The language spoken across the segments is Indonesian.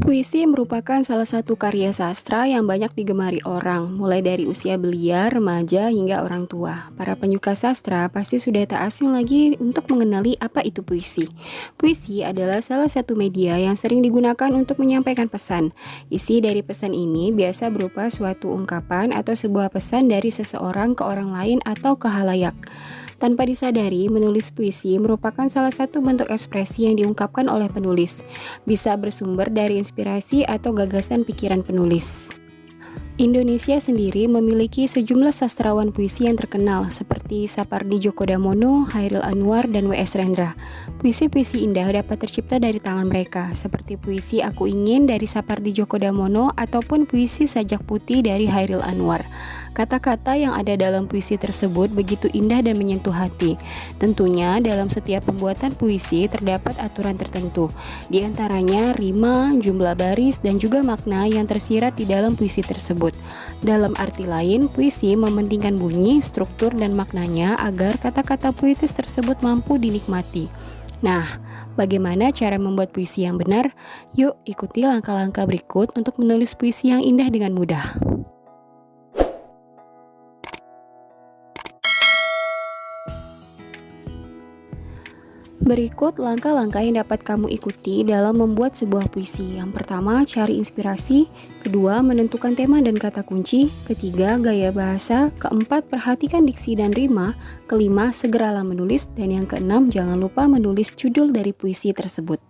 Puisi merupakan salah satu karya sastra yang banyak digemari orang, mulai dari usia belia, remaja, hingga orang tua. Para penyuka sastra pasti sudah tak asing lagi untuk mengenali apa itu puisi. Puisi adalah salah satu media yang sering digunakan untuk menyampaikan pesan. Isi dari pesan ini biasa berupa suatu ungkapan atau sebuah pesan dari seseorang ke orang lain atau ke khalayak. Tanpa disadari, menulis puisi merupakan salah satu bentuk ekspresi yang diungkapkan oleh penulis. Bisa bersumber dari inspirasi atau gagasan pikiran penulis. Indonesia sendiri memiliki sejumlah sastrawan puisi yang terkenal seperti Sapardi Djoko Damono, Chairil Anwar, dan W.S. Rendra. Puisi-puisi indah dapat tercipta dari tangan mereka, seperti puisi Aku Ingin dari Sapardi Djoko Damono ataupun puisi Sajak Putih dari Chairil Anwar. Kata-kata yang ada dalam puisi tersebut begitu indah dan menyentuh hati. Tentunya dalam setiap pembuatan puisi terdapat aturan tertentu, di antaranya rima, jumlah baris, dan juga makna yang tersirat di dalam puisi tersebut. Dalam arti lain, puisi mementingkan bunyi, struktur, dan maknanya agar kata-kata puitis tersebut mampu dinikmati. Nah, bagaimana cara membuat puisi yang benar? Yuk ikuti langkah-langkah berikut untuk menulis puisi yang indah dengan mudah. Berikut langkah-langkah yang dapat kamu ikuti dalam membuat sebuah puisi. Yang pertama, cari inspirasi. Kedua, menentukan tema dan kata kunci. Ketiga, gaya bahasa. Keempat, perhatikan diksi dan rima. Kelima, segeralah menulis. Dan yang keenam, jangan lupa menulis judul dari puisi tersebut.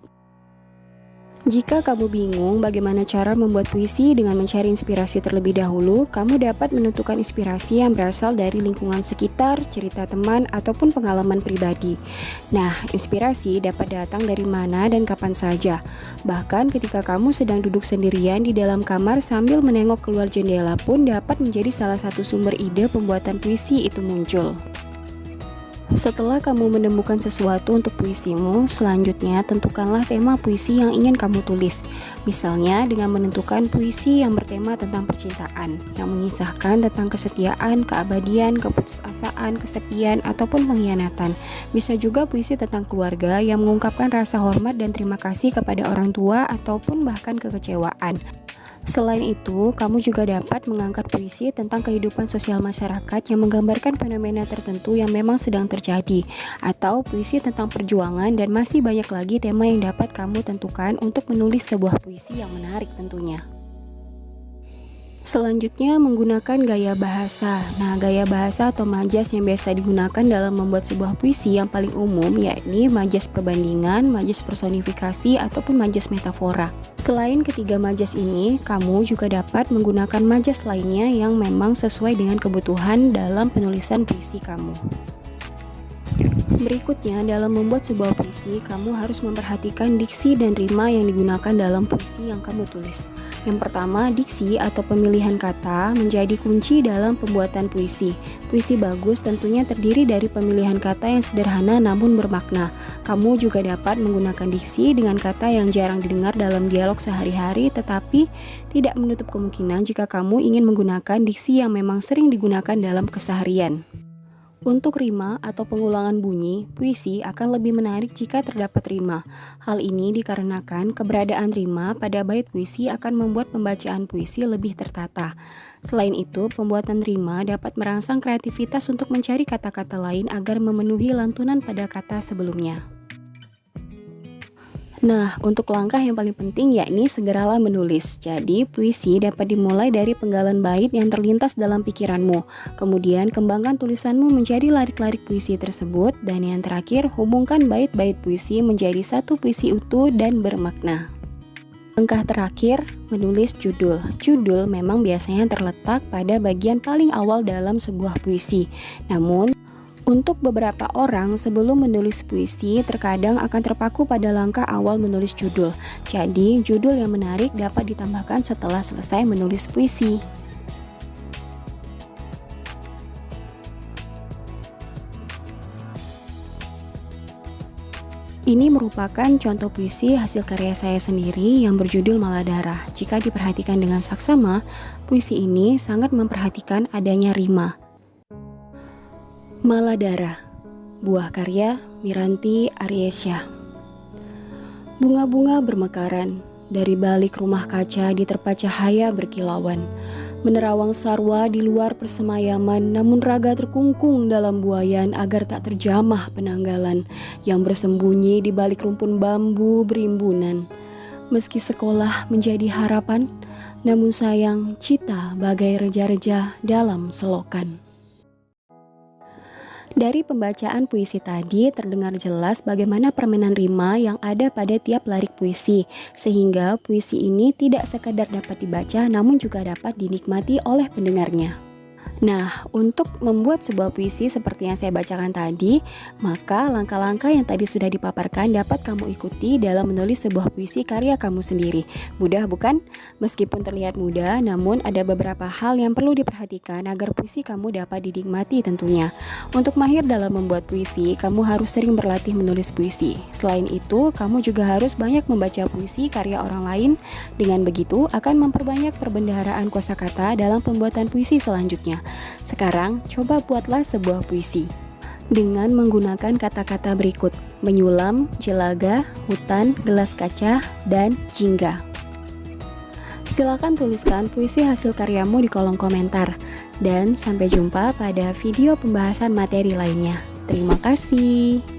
Jika kamu bingung bagaimana cara membuat puisi dengan mencari inspirasi terlebih dahulu, kamu dapat menentukan inspirasi yang berasal dari lingkungan sekitar, cerita teman, ataupun pengalaman pribadi. Nah, inspirasi dapat datang dari mana dan kapan saja. Bahkan ketika kamu sedang duduk sendirian di dalam kamar sambil menengok keluar jendela pun dapat menjadi salah satu sumber ide pembuatan puisi itu muncul. Setelah kamu menemukan sesuatu untuk puisimu, selanjutnya tentukanlah tema puisi yang ingin kamu tulis. Misalnya dengan menentukan puisi yang bertema tentang percintaan, yang mengisahkan tentang kesetiaan, keabadian, keputusasaan, kesepian, ataupun pengkhianatan. Bisa juga puisi tentang keluarga yang mengungkapkan rasa hormat dan terima kasih kepada orang tua ataupun bahkan kekecewaan. Selain itu, kamu juga dapat mengangkat puisi tentang kehidupan sosial masyarakat yang menggambarkan fenomena tertentu yang memang sedang terjadi, atau puisi tentang perjuangan, dan masih banyak lagi tema yang dapat kamu tentukan untuk menulis sebuah puisi yang menarik tentunya. Selanjutnya, menggunakan gaya bahasa. Nah, gaya bahasa atau majas yang biasa digunakan dalam membuat sebuah puisi yang paling umum yakni majas perbandingan, majas personifikasi, ataupun majas metafora. Selain ketiga majas ini, kamu juga dapat menggunakan majas lainnya yang memang sesuai dengan kebutuhan dalam penulisan puisi kamu. Berikutnya, dalam membuat sebuah puisi, kamu harus memperhatikan diksi dan rima yang digunakan dalam puisi yang kamu tulis. Yang pertama, diksi atau pemilihan kata menjadi kunci dalam pembuatan puisi. Puisi bagus tentunya terdiri dari pemilihan kata yang sederhana namun bermakna. Kamu juga dapat menggunakan diksi dengan kata yang jarang didengar dalam dialog sehari-hari, tetapi tidak menutup kemungkinan jika kamu ingin menggunakan diksi yang memang sering digunakan dalam keseharian. Untuk rima atau pengulangan bunyi, puisi akan lebih menarik jika terdapat rima. Hal ini dikarenakan keberadaan rima pada bait puisi akan membuat pembacaan puisi lebih tertata. Selain itu, pembuatan rima dapat merangsang kreativitas untuk mencari kata-kata lain agar memenuhi lantunan pada kata sebelumnya. Nah, untuk langkah yang paling penting yakni segeralah menulis. Jadi, puisi dapat dimulai dari penggalan bait yang terlintas dalam pikiranmu. Kemudian, kembangkan tulisanmu menjadi larik-larik puisi tersebut. Dan yang terakhir, hubungkan bait-bait puisi menjadi satu puisi utuh dan bermakna. Langkah terakhir, menulis judul. Judul memang biasanya terletak pada bagian paling awal dalam sebuah puisi. Namun, untuk beberapa orang sebelum menulis puisi terkadang akan terpaku pada langkah awal menulis judul. Jadi, judul yang menarik dapat ditambahkan setelah selesai menulis puisi. Ini merupakan contoh puisi hasil karya saya sendiri yang berjudul Maladara. Jika diperhatikan dengan saksama, puisi ini sangat memperhatikan adanya rima. Maladara, buah karya Miranti Aryesya. Bunga-bunga bermekaran, dari balik rumah kaca diterpa cahaya berkilauan. Menerawang sarwa di luar persemayaman, namun raga terkungkung dalam buayan agar tak terjamah penanggalan yang bersembunyi di balik rumpun bambu berimbunan. Meski sekolah menjadi harapan, namun sayang cita bagai reja-reja dalam selokan. Dari pembacaan puisi tadi terdengar jelas bagaimana permainan rima yang ada pada tiap larik puisi, sehingga puisi ini tidak sekadar dapat dibaca namun juga dapat dinikmati oleh pendengarnya. Nah, untuk membuat sebuah puisi seperti yang saya bacakan tadi, maka langkah-langkah yang tadi sudah dipaparkan dapat kamu ikuti dalam menulis sebuah puisi karya kamu sendiri. Mudah bukan? Meskipun terlihat mudah, namun ada beberapa hal yang perlu diperhatikan agar puisi kamu dapat dinikmati tentunya. Untuk mahir dalam membuat puisi, kamu harus sering berlatih menulis puisi. Selain itu, kamu juga harus banyak membaca puisi karya orang lain. Dengan begitu, akan memperbanyak perbendaharaan kosakata dalam pembuatan puisi selanjutnya. Sekarang, coba buatlah sebuah puisi dengan menggunakan kata-kata berikut: menyulam, jelaga, hutan, gelas kaca, dan jingga. Silakan tuliskan puisi hasil karyamu di kolom komentar. Dan sampai jumpa pada video pembahasan materi lainnya. Terima kasih.